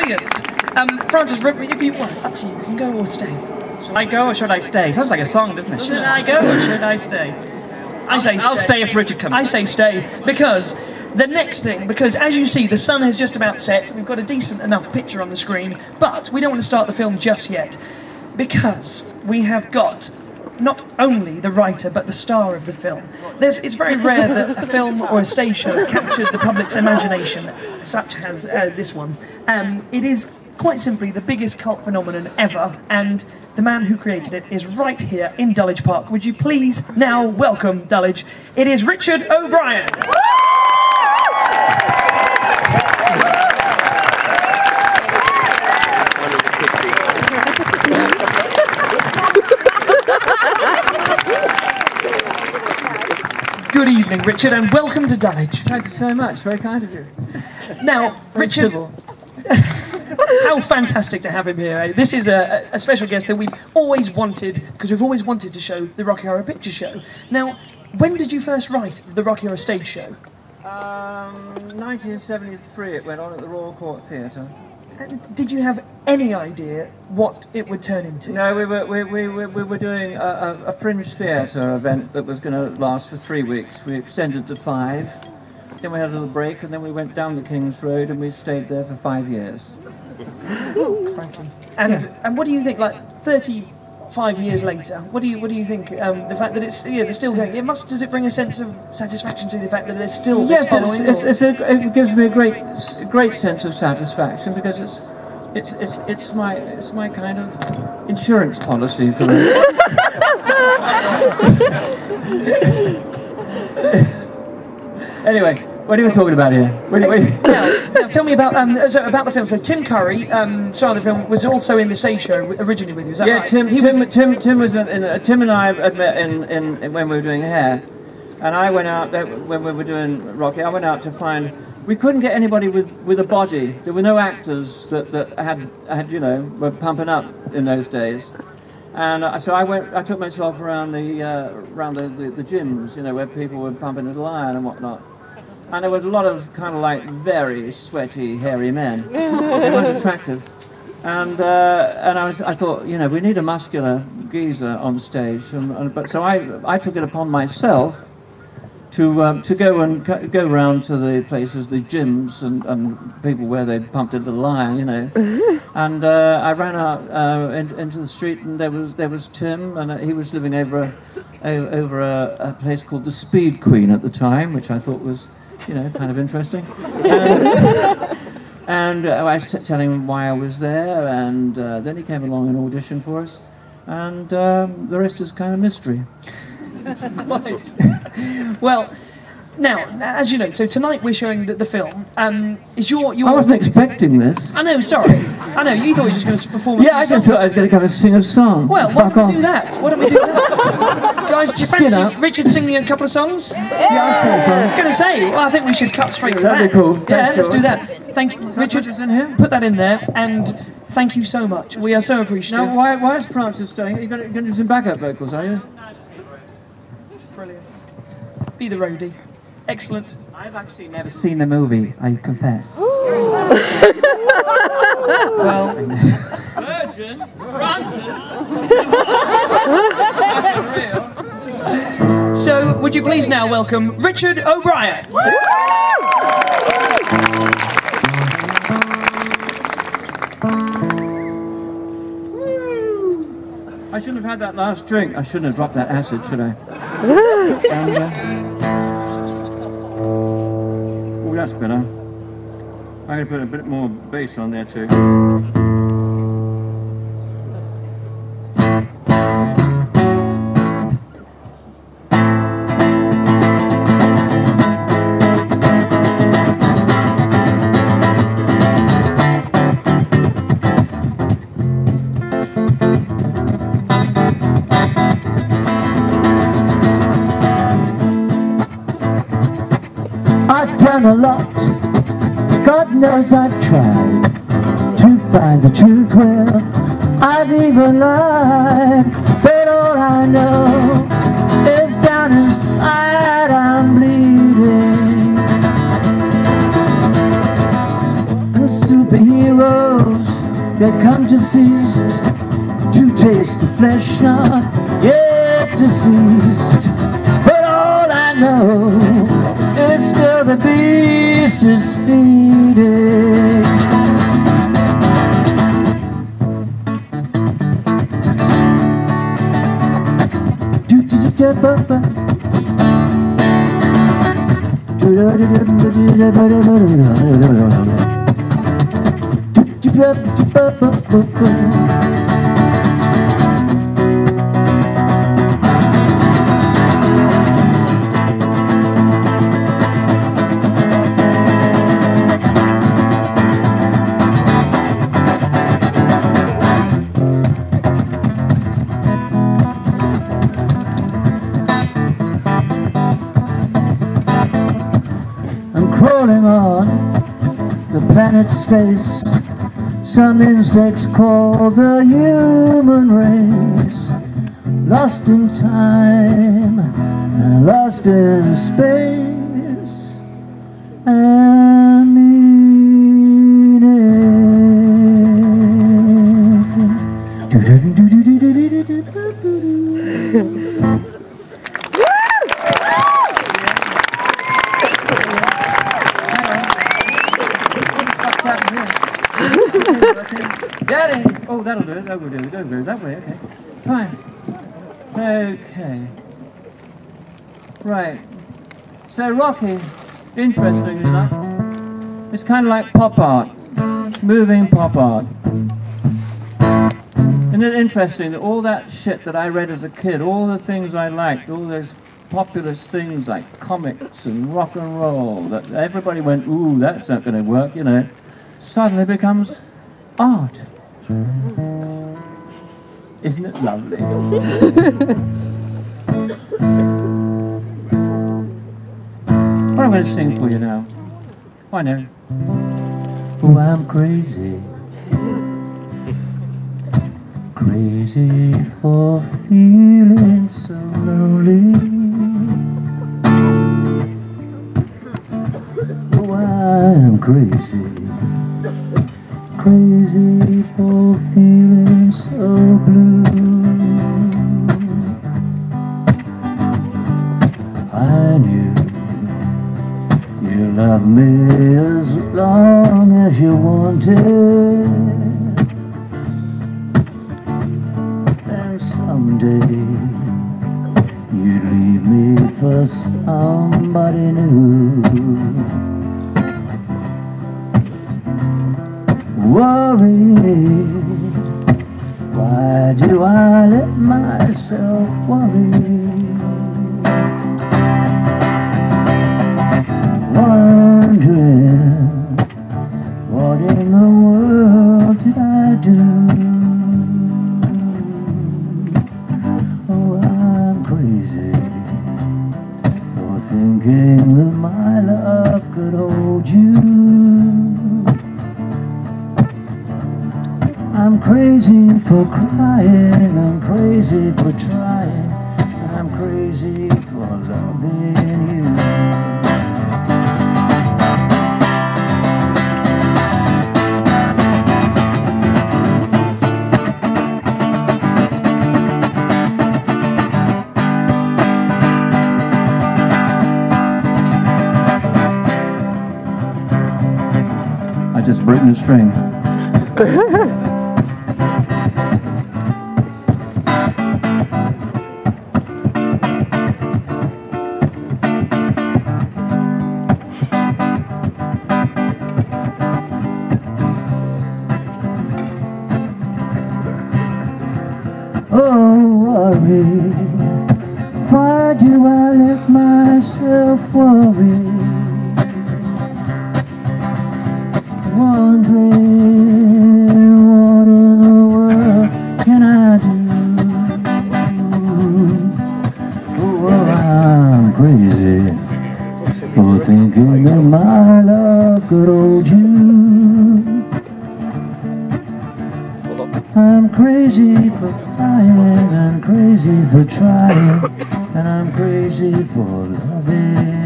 Brilliant. Francis, if you want, up to you. You can go or stay. Shall I go or should I stay? Sounds like a song, doesn't it? Should I go or should I stay? I'll stay if Richard comes. I say stay because the next thing, because as you see, the sun has just about set. We've got a decent enough picture on the screen, but we don't want to start the film just yet because we have got not only the writer but the star of the film. It's very rare that a film or a stage show has captured the public's imagination, such as this one. It is quite simply the biggest cult phenomenon ever, and the man who created it is right here in Dulwich Park. Would you please now welcome Dulwich? It is Richard O'Brien. Good evening, Richard, and welcome to Dulwich. Thank you so much. Very kind of you. Now, Richard, how fantastic to have him here. Eh? This is a special guest that we've always wanted, because we've always wanted to show the Rocky Horror Picture Show. Now, when did you first write the Rocky Horror Stage Show? 1973 it went on at the Royal Court Theatre. And did you have any idea what it would turn into? No, we were doing a fringe theatre event that was going to last for 3 weeks. We extended to 5, then we had a little break, and then we went down the King's Road and we stayed there for 5 years. Frankly. And what do you think, like 35 years later, what do you think, the fact that it's they're still going, does it bring a sense of satisfaction to the fact that there's still this following? Yes, it gives me a great sense of satisfaction, because it's my kind of insurance policy for me. Anyway, what are we talking about here? Now, tell me about the film. So Tim Curry, star of the film, was also in the stage show originally with you. Is that right? Tim was Tim and I had met in when we were doing Hair, and I went out there when we were doing Rocky. I went out to find. We couldn't get anybody with a body. There were no actors that had were pumping up in those days. And so I took myself around the gyms, where people were pumping a lion and whatnot. And there was a lot of kind of like very sweaty, hairy men. They weren't attractive. And I thought, we need a muscular geezer on stage. So I took it upon myself to go around to the places, the gyms and people where they pumped into the lion, And I ran out into the street, and there was Tim, and he was living over a place called the Speed Queen at the time, which I thought was kind of interesting. And I was telling him why I was there, and then he came along and auditioned for us, and the rest is kind of mystery. Right. Well, now, as you know, so tonight we're showing the film. Is your I wasn't expecting this. I know, sorry. I know, you thought you were just going to perform. Yeah, I just thought I was going to come and sing a song. Well, why don't we do that? Why don't we do that? Guys, do you fancy Richard singing a couple of songs? Yeah, I'll sing a song. I was going to say, well, I think we should cut straight to that. That'd be cool. Yeah, let's do that. Thank you, Richard. In here? Put that in there, and thank you so much. We are so appreciative. Now, why is Francis staying? You're going to do some backup vocals, are you? Brilliant. Be the roadie. Excellent. I've actually never seen the movie, I confess. Well, Virgin Francis. So, would you please now welcome Richard O'Brien? I shouldn't have had that last drink. I shouldn't have dropped that acid, should I? Oh, that's better. I'm going to put a bit more bass on there too. I've done a lot, God knows I've tried to find the truth. Well, I've even lied, but all I know is down inside I'm bleeding. A superhero They come to feast, to taste the flesh not yet deceased. But all I know is still the beast is feeding. Crawling on the planet's face, some insects call the human race, lost in time and lost in space and meaning. Daddy! Oh, that'll do it. That will do it. Don't go that way. Okay. Fine. Okay. Right. So Rocky, interestingly enough, it's kind of like pop art, moving pop art. Isn't it interesting that all that shit that I read as a kid, all the things I liked, all those populist things like comics and rock and roll, that everybody went, ooh, that's not going to work, you know, suddenly becomes art. Isn't it lovely? What I'm going to sing for you now. I know. Oh, I'm crazy, crazy for feeling so lonely. Oh, I'm crazy, crazy for feeling so blue. I knew you loved me as long as you wanted, and someday you'd leave me for somebody new. Worry, why do I let myself worry? Wondering, what in the world did I do? Oh, I'm crazy for thinking that my love could hold you. I'm crazy for crying, I'm crazy for trying, I'm crazy for loving you. I just broken a string. Oh, worry, why do I let myself worry? Wondering, what in the world can I do? Oh, I'm crazy for thinking that my love could hold you. I'm crazy for crying, I'm crazy for trying, and I'm crazy for loving